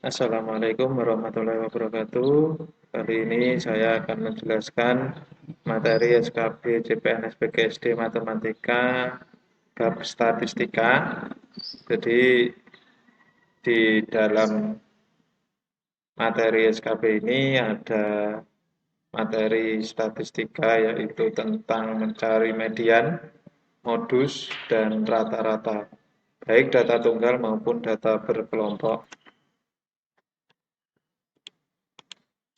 Assalamualaikum warahmatullahi wabarakatuh. Kali ini saya akan menjelaskan materi SKB CPNS PGSD Matematika bab Statistika. Jadi di dalam materi SKB ini ada materi statistika yaitu tentang mencari median, modus, dan rata-rata, baik data tunggal maupun data berkelompok.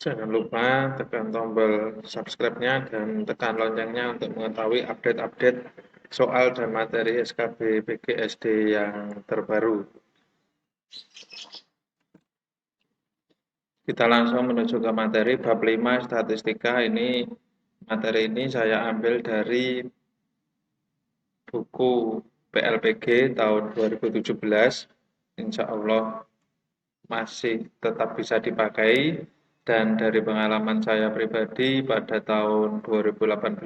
Jangan lupa tekan tombol subscribe-nya dan tekan loncengnya untuk mengetahui update-update soal dan materi SKB PGSD yang terbaru. Kita langsung menuju ke materi bab 5 statistika. Materi ini saya ambil dari buku PLPG tahun 2017. Insya Allah masih tetap bisa dipakai. Dan dari pengalaman saya pribadi pada tahun 2018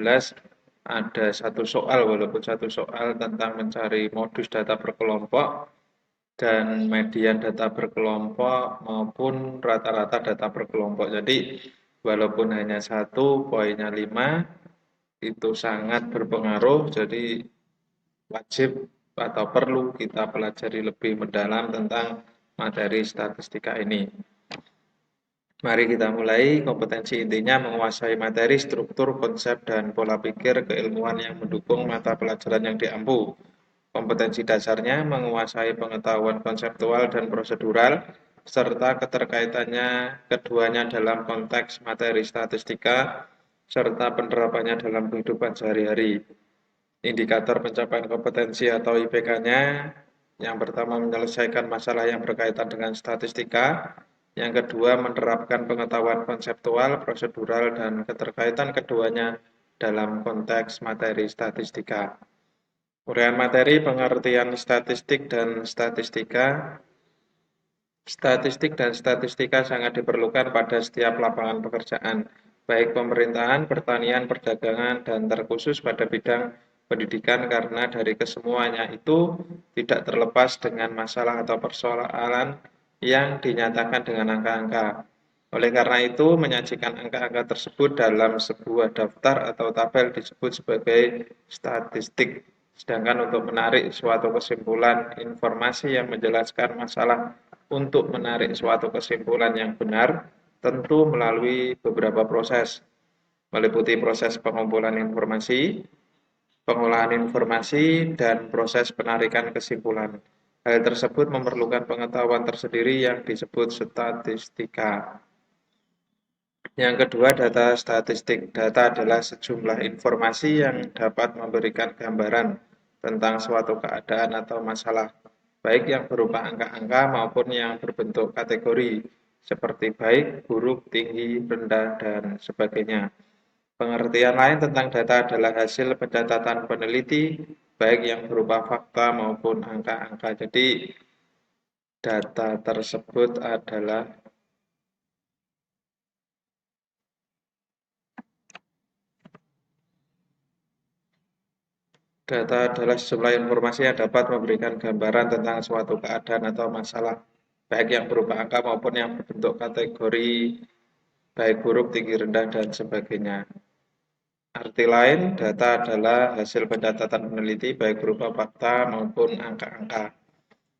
ada satu soal, walaupun satu soal tentang mencari modus data berkelompok dan median data berkelompok maupun rata-rata data berkelompok. Jadi walaupun hanya satu, poinnya 5, itu sangat berpengaruh. Jadi wajib atau perlu kita pelajari lebih mendalam tentang materi statistika ini. Mari kita mulai. Kompetensi intinya menguasai materi, struktur, konsep, dan pola pikir keilmuan yang mendukung mata pelajaran yang diampu. Kompetensi dasarnya menguasai pengetahuan konseptual dan prosedural, serta keterkaitannya keduanya dalam konteks materi statistika, serta penerapannya dalam kehidupan sehari-hari. Indikator pencapaian kompetensi atau IPK-nya, yang pertama menyelesaikan masalah yang berkaitan dengan statistika, yang kedua menerapkan pengetahuan konseptual, prosedural, dan keterkaitan keduanya dalam konteks materi statistika. Uraian materi, pengertian statistik dan statistika. Statistik dan statistika sangat diperlukan pada setiap lapangan pekerjaan, baik pemerintahan, pertanian, perdagangan, dan terkhusus pada bidang pendidikan karena dari kesemuanya itu tidak terlepas dengan masalah atau persoalan yang dinyatakan dengan angka-angka. Oleh karena itu, menyajikan angka-angka tersebut dalam sebuah daftar atau tabel disebut sebagai statistik. Sedangkan untuk menarik suatu kesimpulan informasi yang menjelaskan masalah untuk menarik suatu kesimpulan yang benar, tentu melalui beberapa proses, meliputi proses pengumpulan informasi, pengolahan informasi, dan proses penarikan kesimpulan. Hal tersebut memerlukan pengetahuan tersendiri yang disebut statistika. Yang kedua, data statistik. Data adalah sejumlah informasi yang dapat memberikan gambaran tentang suatu keadaan atau masalah, baik yang berupa angka-angka maupun yang berbentuk kategori, seperti baik, buruk, tinggi, rendah, dan sebagainya. Pengertian lain tentang data adalah hasil pencatatan peneliti, baik yang berupa fakta maupun angka-angka. Jadi, data tersebut adalah Data adalah sejumlah informasi yang dapat memberikan gambaran tentang suatu keadaan atau masalah, baik yang berupa angka maupun yang berbentuk kategori, baik buruk, tinggi, rendah, dan sebagainya. Arti lain, data adalah hasil pencatatan peneliti, baik berupa fakta maupun angka-angka.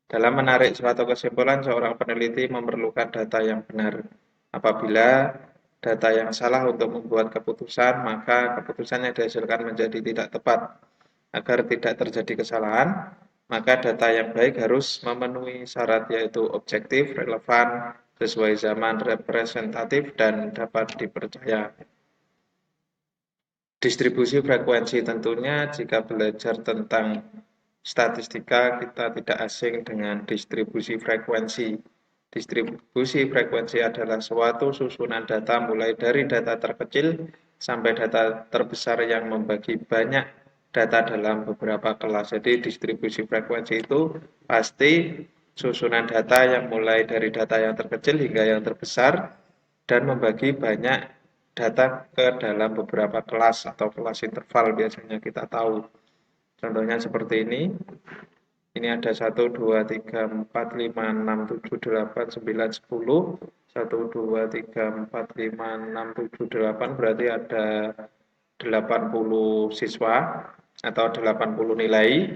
Dalam menarik suatu kesimpulan, seorang peneliti memerlukan data yang benar. Apabila data yang salah untuk membuat keputusan, maka keputusan yang dihasilkan menjadi tidak tepat. Agar tidak terjadi kesalahan, maka data yang baik harus memenuhi syarat yaitu objektif, relevan, sesuai zaman, representatif, dan dapat dipercaya. Distribusi frekuensi tentunya jika belajar tentang statistika kita tidak asing dengan distribusi frekuensi. Distribusi frekuensi adalah suatu susunan data mulai dari data terkecil sampai data terbesar yang membagi banyak data dalam beberapa kelas. Jadi distribusi frekuensi itu pasti susunan data yang mulai dari data yang terkecil hingga yang terbesar dan membagi banyak data ke dalam beberapa kelas atau kelas interval biasanya kita tahu. Contohnya seperti ini. Ini ada 1, 2, 3, 4, 5, 6, 7, 8, 9, 10. 1, 2, 3, 4, 5, 6, 7, 8. Berarti ada 80 siswa atau 80 nilai.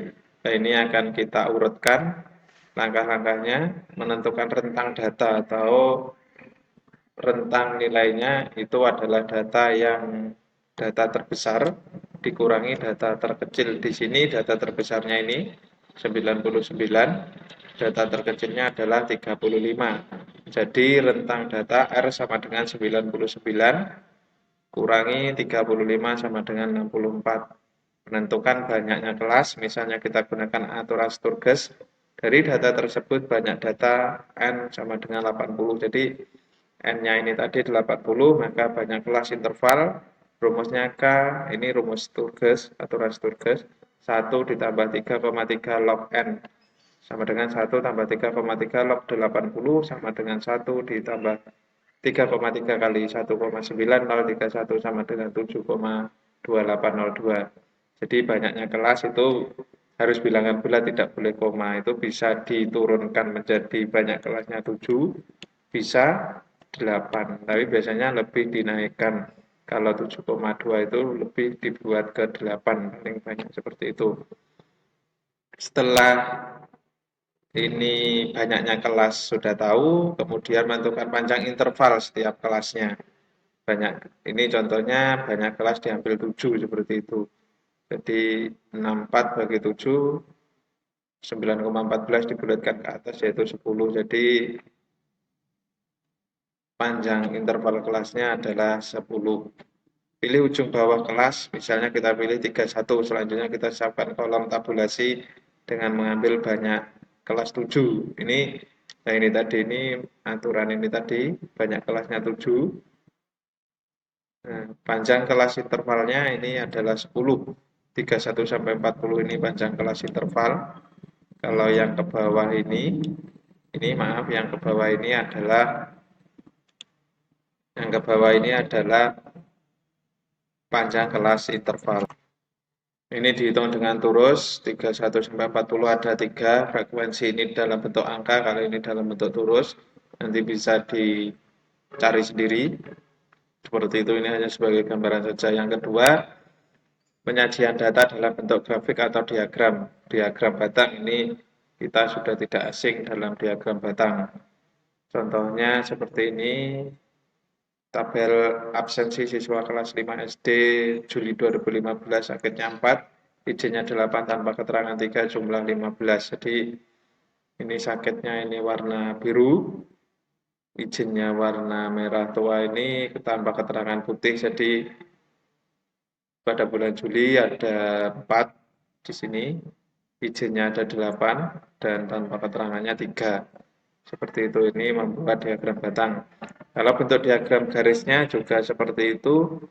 Nah, ini akan kita urutkan langkah-langkahnya, menentukan rentang data atau rentang nilainya itu adalah data terbesar dikurangi data terkecil. Di sini data terbesarnya ini 99, data terkecilnya adalah 35. Jadi rentang data R sama dengan 99 kurangi 35 sama dengan 64. Menentukan banyaknya kelas, misalnya kita gunakan aturan Sturges, dari data tersebut banyak data N sama dengan 80. Jadi N-nya ini tadi 80, maka banyak kelas interval, rumusnya K, ini rumus Sturges, aturan Sturges, 1 ditambah 3,3 log N, sama dengan 1 tambah 3,3 log 80, sama dengan 1 ditambah 3,3 kali 1,9031 sama dengan 7,2802. Jadi banyaknya kelas itu harus bilangan bulat, tidak boleh koma. Itu bisa diturunkan menjadi banyak kelasnya 7, bisa 8. Tapi biasanya lebih dinaikkan. Kalau 7,2 itu lebih dibuat ke 8, paling banyak seperti itu. Setelah ini banyaknya kelas sudah tahu, kemudian menentukan panjang interval setiap kelasnya. Banyak, ini contohnya banyak kelas diambil 7 seperti itu. Jadi 64 bagi 7, 9,14 dibulatkan ke atas yaitu 10. Jadi panjang interval kelasnya adalah 10. Pilih ujung bawah kelas, misalnya kita pilih 31, selanjutnya kita siapkan kolom tabulasi dengan mengambil banyak kelas 7. Nah ini tadi, ini aturan ini tadi, banyak kelasnya 7. Nah, panjang kelas intervalnya ini adalah 10. 31 sampai 40 ini panjang kelas interval. Kalau yang ke bawah ini maaf, yang ke bawah ini adalah panjang kelas interval. Ini dihitung dengan turus, 31 sampai 40 ada 3 frekuensi ini dalam bentuk angka, kalau ini dalam bentuk turus, nanti bisa dicari sendiri. Seperti itu, ini hanya sebagai gambaran saja. Yang kedua, penyajian data dalam bentuk grafik atau diagram. Diagram batang ini kita sudah tidak asing dalam diagram batang. Contohnya seperti ini, tabel absensi siswa kelas 5 SD Juli 2015, sakitnya 4, izinnya 8 tanpa keterangan 3, jumlah 15. Jadi ini sakitnya ini warna biru, izinnya warna merah tua ini tanpa keterangan putih. Jadi pada bulan Juli ada 4 di sini, izinnya ada 8 dan tanpa keterangannya 3. Seperti itu, ini membuat diagram batang. Kalau bentuk diagram garisnya juga seperti itu,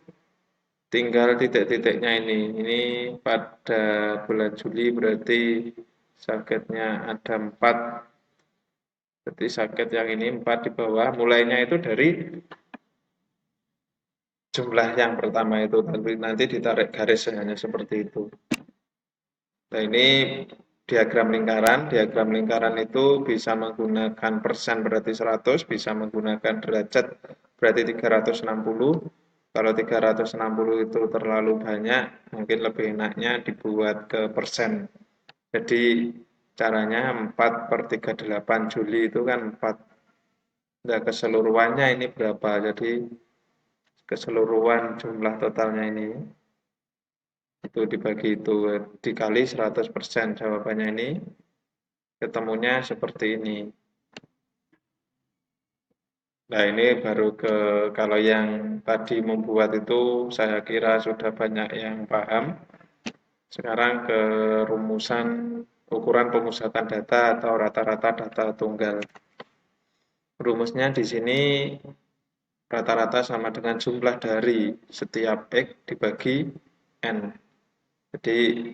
tinggal titik-titiknya ini. Ini pada bulan Juli berarti sakitnya ada 4. Jadi sakit yang ini 4 di bawah, mulainya itu dari jumlah yang pertama itu, tapi nanti ditarik garis hanya seperti itu. Nah ini diagram lingkaran. Diagram lingkaran itu bisa menggunakan persen berarti 100, bisa menggunakan derajat berarti 360. Kalau 360 itu terlalu banyak, mungkin lebih enaknya dibuat ke persen. Jadi caranya 4 per 38 Juli itu kan 4. Nah, keseluruhannya ini berapa? Jadi keseluruhan jumlah totalnya ini itu dibagi itu dikali 100%, jawabannya ini ketemunya seperti ini. Nah ini baru kalau yang tadi membuat itu saya kira sudah banyak yang paham. Sekarang ke rumusan ukuran pemusatan data atau rata-rata data tunggal. Rumusnya di sini rata-rata sama dengan jumlah dari setiap X dibagi N. Jadi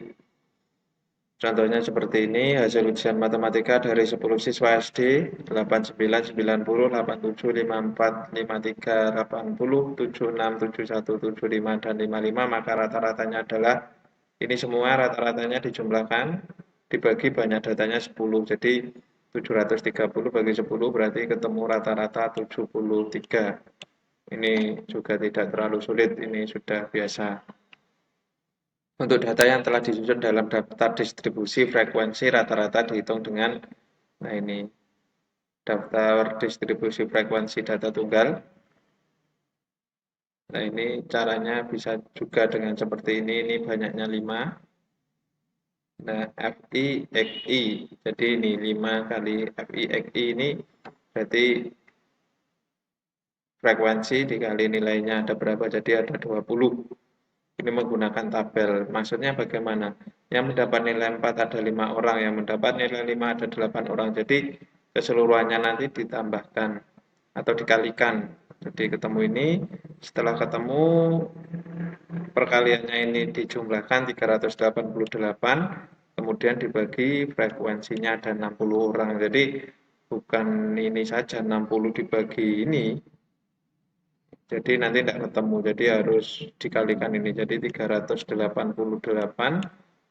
contohnya seperti ini, hasil ujian matematika dari 10 siswa SD, 89, 90, 87, 54, 53, 80, 76, 71, 75, dan 55, maka rata-ratanya adalah, ini semua rata-ratanya dijumlahkan, dibagi banyak datanya 10. Jadi 730 bagi 10 berarti ketemu rata-rata 73. Ini juga tidak terlalu sulit, ini sudah biasa. Untuk data yang telah disusun dalam daftar distribusi frekuensi rata-rata dihitung dengan, nah ini, daftar distribusi frekuensi data tunggal. Nah ini caranya bisa juga dengan seperti ini banyaknya 5. Nah FI XI, jadi ini 5 kali FI XI ini berarti frekuensi dikali nilainya ada berapa, jadi ada 20. Ini menggunakan tabel. Maksudnya bagaimana? Yang mendapat nilai 4 ada 5 orang, yang mendapat nilai 5 ada 8 orang. Jadi keseluruhannya nanti ditambahkan atau dikalikan. Jadi ketemu ini, setelah ketemu perkaliannya ini dijumlahkan 388, kemudian dibagi frekuensinya ada 60 orang. Jadi bukan ini saja 60 dibagi ini, jadi nanti tidak ketemu, jadi harus dikalikan ini. Jadi 388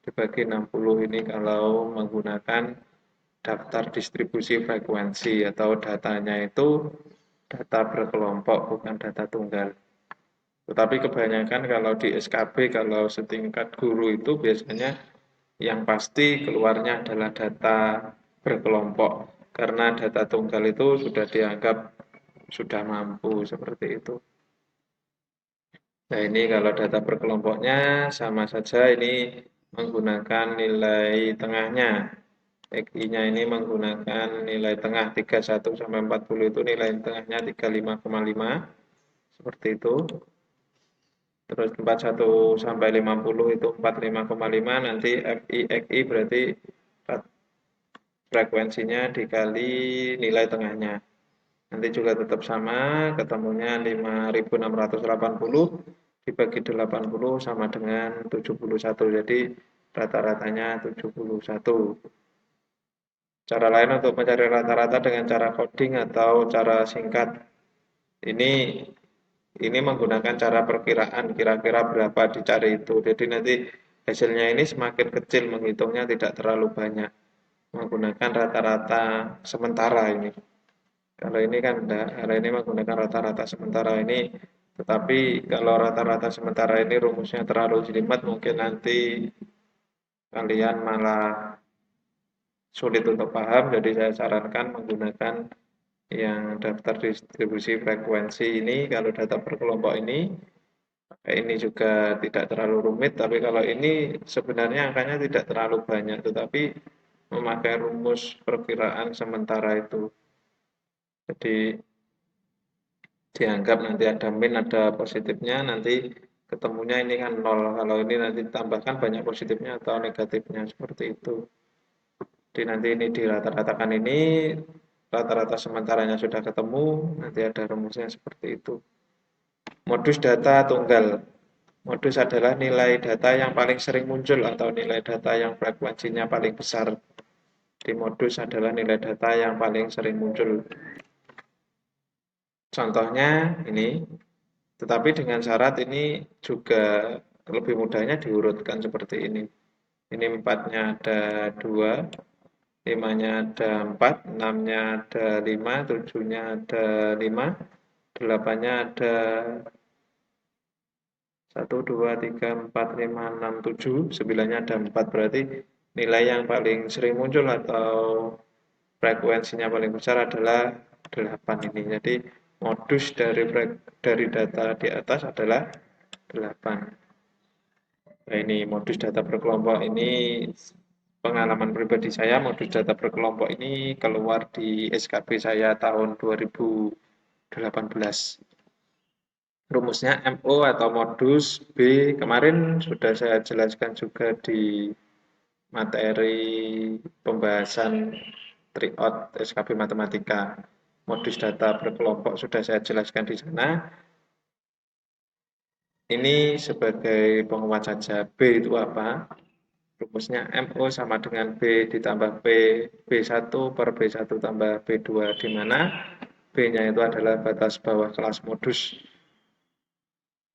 dibagi 60 ini kalau menggunakan daftar distribusi frekuensi atau datanya itu data berkelompok, bukan data tunggal. Tetapi kebanyakan kalau di SKB, kalau setingkat guru itu biasanya yang pasti keluarnya adalah data berkelompok. Karena data tunggal itu sudah dianggap sudah mampu seperti itu. Nah ini kalau data berkelompoknya sama saja ini menggunakan nilai tengahnya. XI-nya ini menggunakan nilai tengah 31 sampai 40 itu nilai tengahnya 35,5 seperti itu. Terus 41 sampai 50 itu 45,5, nanti FI XI berarti frekuensinya dikali nilai tengahnya. Nanti juga tetap sama, ketemunya 5.680 dibagi 80 sama dengan 71. Jadi rata-ratanya 71. Cara lain untuk mencari rata-rata dengan cara coding atau cara singkat. Ini menggunakan cara perkiraan, kira-kira berapa dicari itu. Jadi nanti hasilnya ini semakin kecil, menghitungnya tidak terlalu banyak. Menggunakan rata-rata sementara ini. Kalau ini kan enggak, kalau ini menggunakan rata-rata sementara ini, tetapi kalau rata-rata sementara ini rumusnya terlalu jelimet, mungkin nanti kalian malah sulit untuk paham, jadi saya sarankan menggunakan yang daftar distribusi frekuensi ini, kalau data per kelompok ini juga tidak terlalu rumit, tapi kalau ini sebenarnya angkanya tidak terlalu banyak, tetapi memakai rumus perkiraan sementara itu. Jadi dianggap nanti ada min, ada positifnya, nanti ketemunya ini kan 0. Kalau ini nanti tambahkan banyak positifnya atau negatifnya, seperti itu. Jadi nanti ini dirata-ratakan ini, rata-rata sementaranya sudah ketemu, nanti ada rumusnya seperti itu. Modus data tunggal. Modus adalah nilai data yang paling sering muncul atau nilai data yang frekuensinya paling besar. Di modus adalah nilai data yang paling sering muncul. Contohnya ini, tetapi dengan syarat ini juga lebih mudahnya diurutkan seperti ini. Ini 4-nya ada 2, 5-nya ada 4, 6-nya ada 5, 7-nya ada 5, 8-nya ada 1, 2, 3, 4, 5, 6, 7, 9-nya ada 4. Berarti nilai yang paling sering muncul atau frekuensinya paling besar adalah 8 ini. Jadi modus dari data di atas adalah 8. Nah ini modus data berkelompok ini pengalaman pribadi saya, modus data berkelompok ini keluar di SKB saya tahun 2018. Rumusnya MO atau modus B kemarin sudah saya jelaskan juga di materi pembahasan tryout SKB Matematika. Modus data berkelompok sudah saya jelaskan di sana. Ini sebagai penguat saja. B itu apa? Rumusnya MO sama dengan B ditambah P, B1 per B1 tambah B2, di mana B-nya itu adalah batas bawah kelas modus.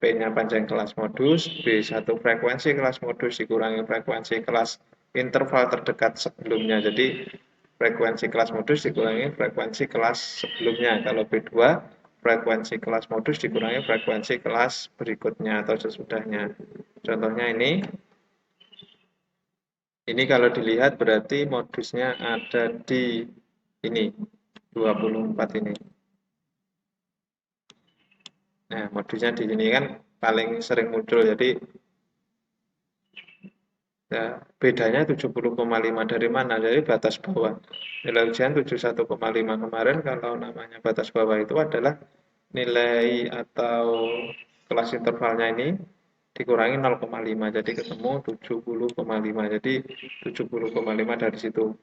P-nya panjang kelas modus, B1 frekuensi kelas modus dikurangi frekuensi kelas interval terdekat sebelumnya. Jadi frekuensi kelas modus dikurangi frekuensi kelas sebelumnya. Kalau B2, frekuensi kelas modus dikurangi frekuensi kelas berikutnya atau sesudahnya. Contohnya ini kalau dilihat berarti modusnya ada di ini, 24 ini. Nah, modusnya di sini kan paling sering muncul, jadi ya, bedanya 70,5 dari mana? Dari batas bawah. Nilai ujian 71,5 kemarin, kalau namanya batas bawah itu adalah nilai atau kelas intervalnya ini dikurangi 0,5, jadi ketemu 70,5. Jadi 70,5 dari situ.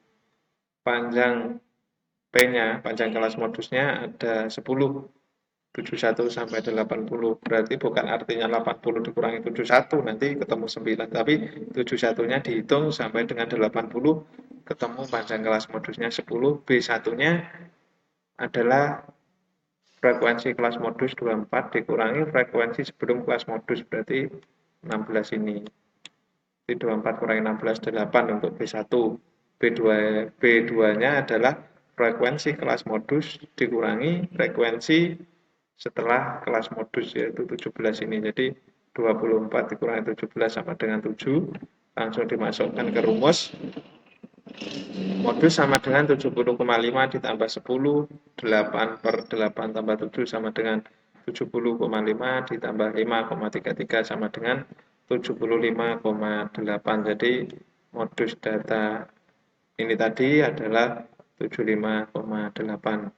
Panjang P-nya, panjang kelas modusnya ada 10. 71 sampai 80, berarti bukan artinya 80 dikurangi 71 nanti ketemu 9, tapi 71-nya dihitung sampai dengan 80 ketemu panjang kelas modusnya 10. B1-nya adalah frekuensi kelas modus 24 dikurangi frekuensi sebelum kelas modus, berarti 16 ini. Jadi 24 kurangi 16, 8 untuk B1. B2-nya adalah frekuensi kelas modus dikurangi frekuensi setelah kelas modus, yaitu 17 ini. Jadi 24 dikurangi 17 sama dengan 7. Langsung dimasukkan ke rumus. Modus sama dengan 70,5 ditambah 10. 8 per 8 tambah 7 sama dengan 70,5 ditambah 5,33 sama dengan 75,8. Jadi modus data ini tadi adalah 75,8.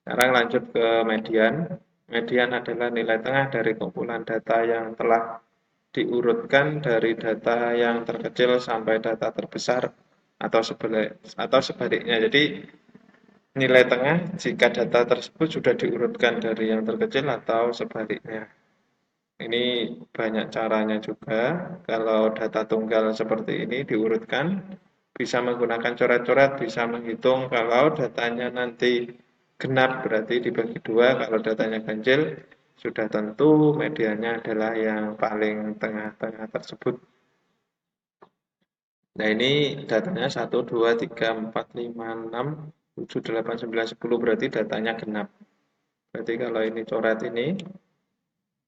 Sekarang lanjut ke median. Median adalah nilai tengah dari kumpulan data yang telah diurutkan dari data yang terkecil sampai data terbesar atau sebaliknya. Jadi nilai tengah jika data tersebut sudah diurutkan dari yang terkecil atau sebaliknya. Ini banyak caranya juga. Kalau data tunggal seperti ini diurutkan, bisa menggunakan coret-coret, bisa menghitung kalau datanya nanti genap berarti dibagi 2, kalau datanya ganjil sudah tentu mediannya adalah yang paling tengah-tengah tersebut. Nah, ini datanya 1, 2, 3, 4, 5, 6, 7, 8, 9, 10 berarti datanya genap. Berarti kalau ini coret ini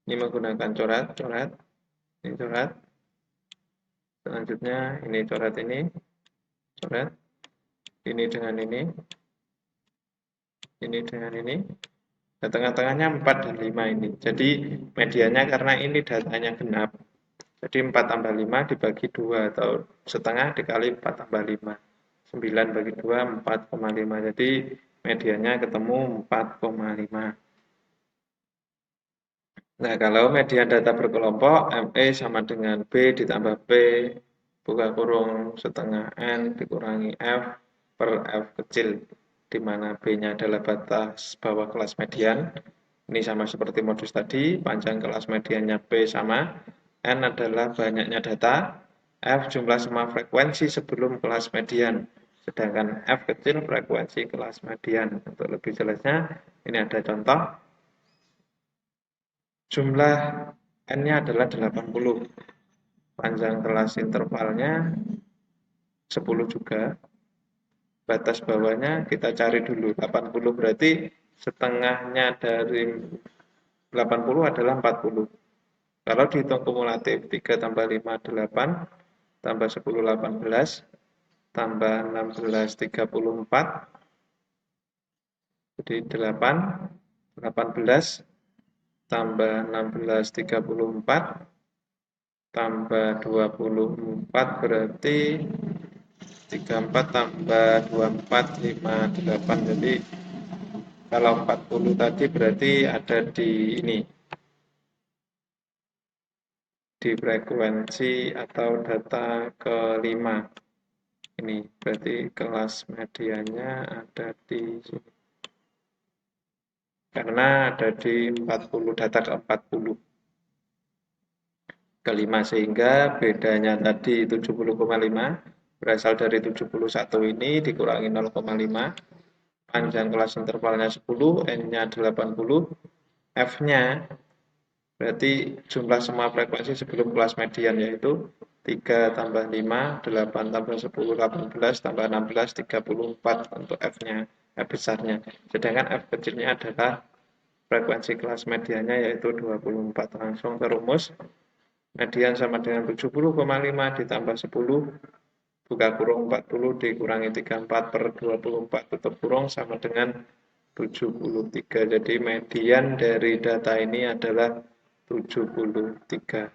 menggunakan coret, ini coret. Selanjutnya ini coret ini, coret. Ini dengan ini dengan ini. Nah, tengah-tengahnya 4 dan 5 ini. Jadi mediannya karena ini datanya genap. Jadi 4 tambah 5 dibagi 2 atau setengah dikali 4 tambah 5. 9 bagi 2, 4,5. Jadi mediannya ketemu 4,5. Nah, kalau median data berkelompok, ME sama dengan B ditambah P, buka kurung setengah N dikurangi F per F kecil, di mana B-nya adalah batas bawah kelas median. Ini sama seperti modus tadi, panjang kelas mediannya P sama N adalah banyaknya data, F jumlah semua frekuensi sebelum kelas median, sedangkan F kecil frekuensi kelas median. Untuk lebih jelasnya, ini ada contoh. Jumlah N-nya adalah 80. Panjang kelas intervalnya 10 juga. Batas bawahnya kita cari dulu. 80 berarti setengahnya dari 80 adalah 40. Kalau dihitung kumulatif 3 tambah 5 8, tambah 10 18, tambah 16 34. Jadi 8, 18, tambah 16 34, tambah 24 berarti 34 tambah 24 58. Jadi kalau 40 tadi berarti ada di ini, di frekuensi atau data kelima. Ini berarti kelas mediannya ada di sini. Karena ada di 40, data ke 40. Kelima, sehingga bedanya tadi 70,5 berasal dari 71 ini dikurangi 0,5. Panjang kelas intervalnya 10, N-nya 80, F-nya berarti jumlah semua frekuensi sebelum kelas median yaitu 3 tambah 5, 8 tambah 10, 18 tambah 16, 34 untuk F-nya, F besarnya. Sedangkan F kecilnya adalah frekuensi kelas mediannya yaitu 24. Langsung terumus, median sama dengan 70,5 ditambah 10, buka kurung 40 dikurangi 34 per 24 tutup kurung sama dengan 73. Jadi median dari data ini adalah 73.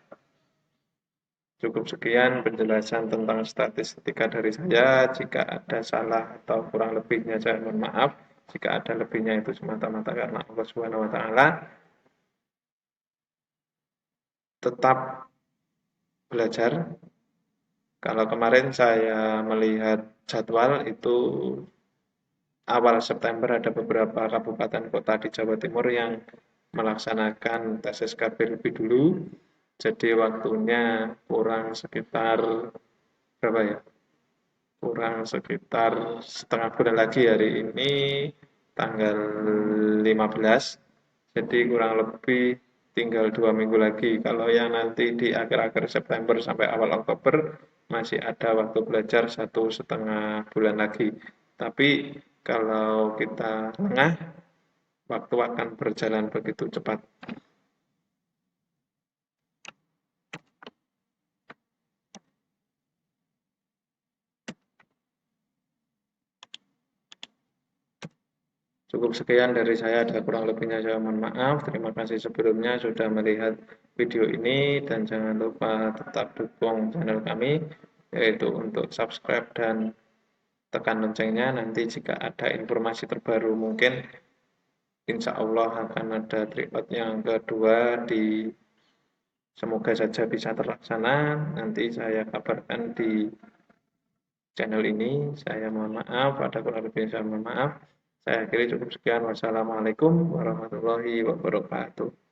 Cukup sekian penjelasan tentang statistika dari saya. Jika ada salah atau kurang lebihnya saya mohon maaf. Jika ada lebihnya itu semata-mata karena Allah Subhanahu wa taala. Tetap belajar. Kalau kemarin saya melihat jadwal itu awal September ada beberapa kabupaten kota di Jawa Timur yang melaksanakan tes SKB lebih dulu. Jadi waktunya kurang sekitar berapa ya? Kurang sekitar setengah bulan lagi hari ini tanggal 15. Jadi kurang lebih tinggal 2 minggu lagi. Kalau yang nanti di akhir-akhir September sampai awal Oktober masih ada waktu belajar 1,5 bulan lagi. Tapi kalau kita lengah, waktu akan berjalan begitu cepat. Cukup sekian dari saya, ada kurang lebihnya saya mohon maaf. Terima kasih sebelumnya sudah melihat video ini dan jangan lupa tetap dukung channel kami yaitu untuk subscribe dan tekan loncengnya. Nanti jika ada informasi terbaru mungkin insya Allah akan ada tryout yang kedua di semoga saja bisa terlaksana. Nanti saya kabarkan di channel ini. Saya mohon maaf, ada kurang lebih saya mohon maaf. Saya akhiri cukup sekian. Wassalamualaikum warahmatullahi wabarakatuh.